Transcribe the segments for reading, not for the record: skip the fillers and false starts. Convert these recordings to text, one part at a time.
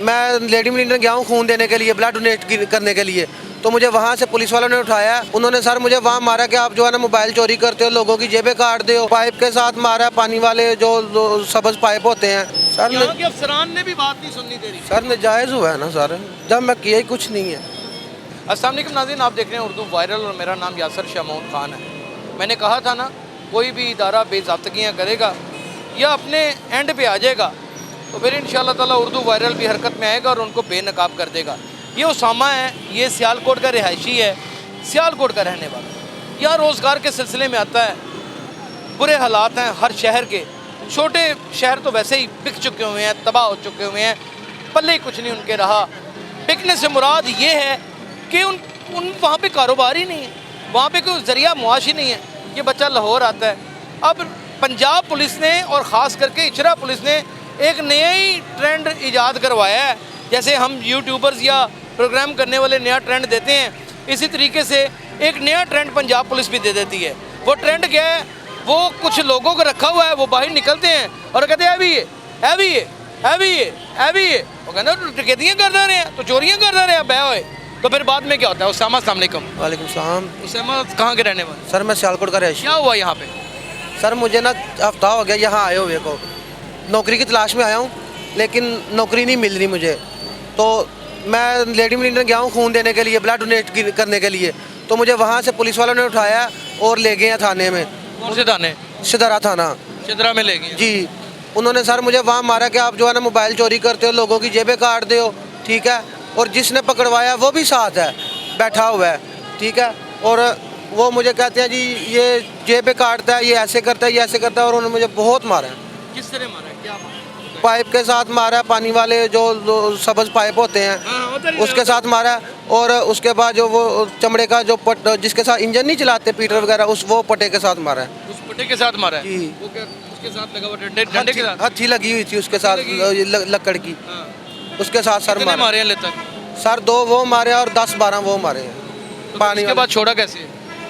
मैं lady military गया हूँ खून देने के लिए, ब्लड डोनेट करने के लिए। तो मुझे वहाँ से पुलिस वालों ने उठाया। उन्होंने सर मुझे वहाँ मारा कि आप जो है ना मोबाइल चोरी करते हो, लोगों की जेबें काट दे हो। पाइप के साथ मारा, पानी वाले जो सब्ज पाइप होते हैं। सर यहाँ के अफसरान ने भी बात नहीं सुननी तेरी। सर नाजायज़ हुआ है ना सर, जब मैं किया ही कुछ नहीं है। अस्सलाम वालेकुम नाज़रीन, आप देख रहे हैं उर्दू वायरल और मेरा नाम यासर शामोन खान है। मैंने कहा था ना, कोई भी इदारा बेज़ाब्तगियाँ करेगा या अपने एंड पे आ जाएगा तो फिर इंशाअल्लाह ताला उर्दू वायरल भी हरकत में आएगा और उनको बेनकाब कर देगा। ये उसामा है, ये सियालकोट का रिहायशी है, सियालकोट का रहने वाला। यहाँ रोज़गार के सिलसिले में आता है, बुरे हालात हैं हर शहर के। छोटे शहर तो वैसे ही बिक चुके हुए हैं, तबाह हो चुके हुए हैं, पल्ले ही कुछ नहीं उनके रहा। बिकने से मुराद ये है कि उन वहाँ पे कारोबार ही नहीं है, वहाँ पे कोई ज़रिया मुआश ही नहीं है। ये बच्चा लाहौर आता है। अब पंजाब पुलिस ने और ख़ास करके इचरा पुलिस ने एक नया ही ट्रेंड ईजाद करवाया है। जैसे हम यूट्यूबर्स या प्रोग्राम करने वाले नया ट्रेंड देते हैं, इसी तरीके से एक नया ट्रेंड पंजाब पुलिस भी दे देती है। वो ट्रेंड क्या है? वो कुछ लोगों को रखा हुआ है, वो बाहर निकलते हैं और कहते हैं अभी ये वो कहते हैं डकैतियाँ करते रहे हैं, तो चोरियाँ करते रहे हैं बह होए। तो फिर बाद में क्या होता है? उसामा, अस्सलाम वालेकुम। वालेकुम सलाम। उसामा कहाँ के रहने वाले? सर मैं सियालकोट का रह। क्या हुआ यहाँ पे? सर मुझे ना हफ्ता हो गया यहाँ आए हुए को, नौकरी की तलाश में आया हूँ, लेकिन नौकरी नहीं मिल रही मुझे। तो मैं लेडी मिलिट्री गया हूँ खून देने के लिए, ब्लड डोनेट करने के लिए। तो मुझे वहाँ से पुलिस वालों ने उठाया और ले गए हैं थाने में। कौन से थाने? शिदरा थाना। शिदरा में ले गए जी। उन्होंने सर मुझे वहाँ मारा कि आप जो है ना मोबाइल चोरी करते हो, लोगों की जेबें काट दे हो, ठीक है। और जिसने पकड़वाया वो भी साथ है, बैठा हुआ है, ठीक है। और वो मुझे कहते हैं जी ये जेबें काटता है, ये ऐसे करता है, ये ऐसे करता है। और उन्होंने मुझे बहुत मारा है। किस तरह मारा है? क्या मारा? पाइप के साथ मारा है, पानी वाले जो सब्ज पाइप होते हैं उसके साथ मारा है। और उसके बाद जो वो चमड़े का जो पट जिसके साथ इंजन नहीं चलाते, पीटर वगैरह, उस वो पटे के साथ मारा है। उस पटे के साथ मारा है? जी। वो क्या उसके साथ लगा हुआ डंडे के साथ? हथी लगी हुई थी उसके साथ, लकड़ की, उसके साथ सर कितने मारे हैं ले तक? सर 2 वो मारे और 10-12 वो मारे हैं। तो पानी के बाद छोड़ा कैसे?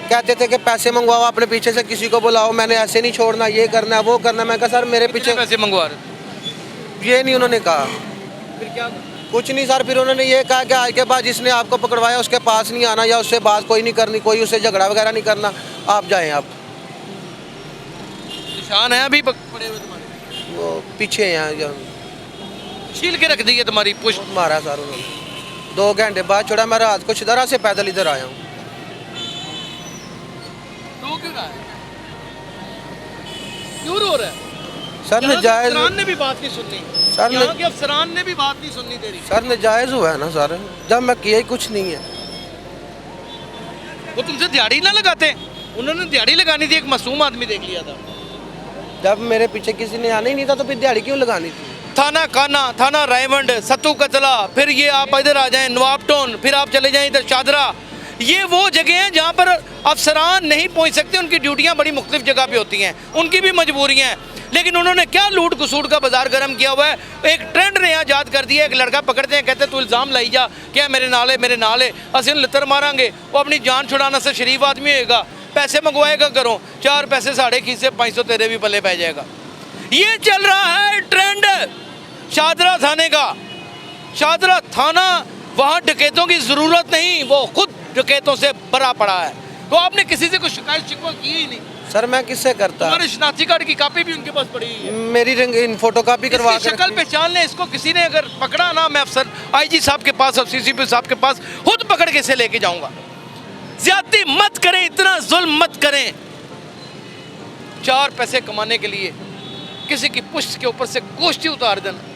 कहते थे कि पैसे मंगवाओ, अपने पीछे से किसी को बुलाओ, मैंने ऐसे नहीं छोड़ना, ये करना है, वो करना है। मैं कहा सर मेरे पीछे पैसे मंगवा रहे? ये नहीं उन्होंने कहा। फिर क्या? कुछ नहीं सर, फिर उन्होंने ये कहा कि आज के बाद जिसने आपको पकड़वाया उसके पास नहीं आना या उससे बात कोई नहीं करनी, कोई उससे झगड़ा वगैरह नहीं करना, आप जाएं। आप निशान है अभी पड़े हुए तुम्हारे? वो पीछे हैं, छील के रख दी है तुम्हारी पुष्ट? मारा सर उन्होंने। 2 घंटे बाद छोड़ा। मैं रात को शिदरा से पैदल इधर आया हूँ। रो क्यों रहा है? क्यों रो रहा है? सर नाजायज़ ने भी बात नहीं सुननी। सर यहाँ के अफसरान ने भी बात नहीं सुननी तेरी। सर नाजायज़ हुआ है ना सर, जब मैं किया ही कुछ नहीं है। वो तुमसे दिहाड़ी ना लगाते? उन्होंने दिहाड़ी लगानी थी, एक मासूम आदमी देख लिया था। जब मेरे पीछे किसी ने आना ही नहीं था तो फिर दिहाड़ी क्यों लगानी थी? थाना काना, थाना रायवंड, सत्तू कतला, फिर ये आप इधर आ जाएं नवाब टाउन, फिर आप चले जाएं इधर शादरा। ये वो जगह हैं जहाँ पर अफसरान नहीं पहुँच सकते। उनकी ड्यूटियाँ बड़ी मुख्तलिफ जगह पे होती हैं, उनकी भी मजबूरियाँ हैं। लेकिन उन्होंने क्या लूट खसूट का बाजार गर्म किया हुआ है। एक ट्रेंड ने यहाँ याद कर दिया। एक लड़का पकड़ते हैं, कहते हैं तू इल्ज़ाम लाई जा, क्या मेरे नाल है असीं लितर मारांगे। वो अपनी जान छुड़ाना से शरीफ आदमी होएगा, पैसे मंगवाएगा घरों, 4 पैसे साढ़े खीसे, 500 तेरे भी पल्ले पै जाएगा। ये चल रहा है ट्रेंड शादरा थाने का। शादरा थाना, वहाँ डकैतों की ज़रूरत नहीं, वो खुद डकैतों से भरा पड़ा है। तो आपने किसी से कोई शिकायत शिकवा की ही नहीं? सर मैं किससे करता? हमारे शनाख्ती कार्ड की कापी भी उनके पास पड़ी है। मेरी इन फोटोकॉपी करवा के शक्ल पहचान ले इसको। किसी ने अगर पकड़ा ना, मैं अफसर आईजी साहब के पास और सीसीपी साहब के पास खुद पकड़ के से लेके जाऊंगा। ज्यादती मत करें, इतना जुल्म मत करें। 4 पैसे कमाने के लिए किसी की पुष्ट के ऊपर से गोश्ती उतार देना।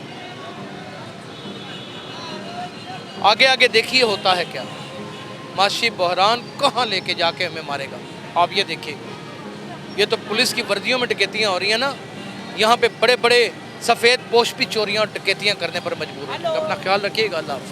आगे आगे देखिए होता है क्या। माशी बहरान कहाँ लेके जाके हमें मारेगा, आप ये देखिए। ये तो पुलिस की वर्दियों में डकैतियाँ हो रही हैं ना, यहाँ पे बड़े बड़े सफ़ेद पोश भी चोरियाँ और डकैतियाँ करने पर मजबूर हैं। अपना ख्याल रखिएगा। अल्लाह।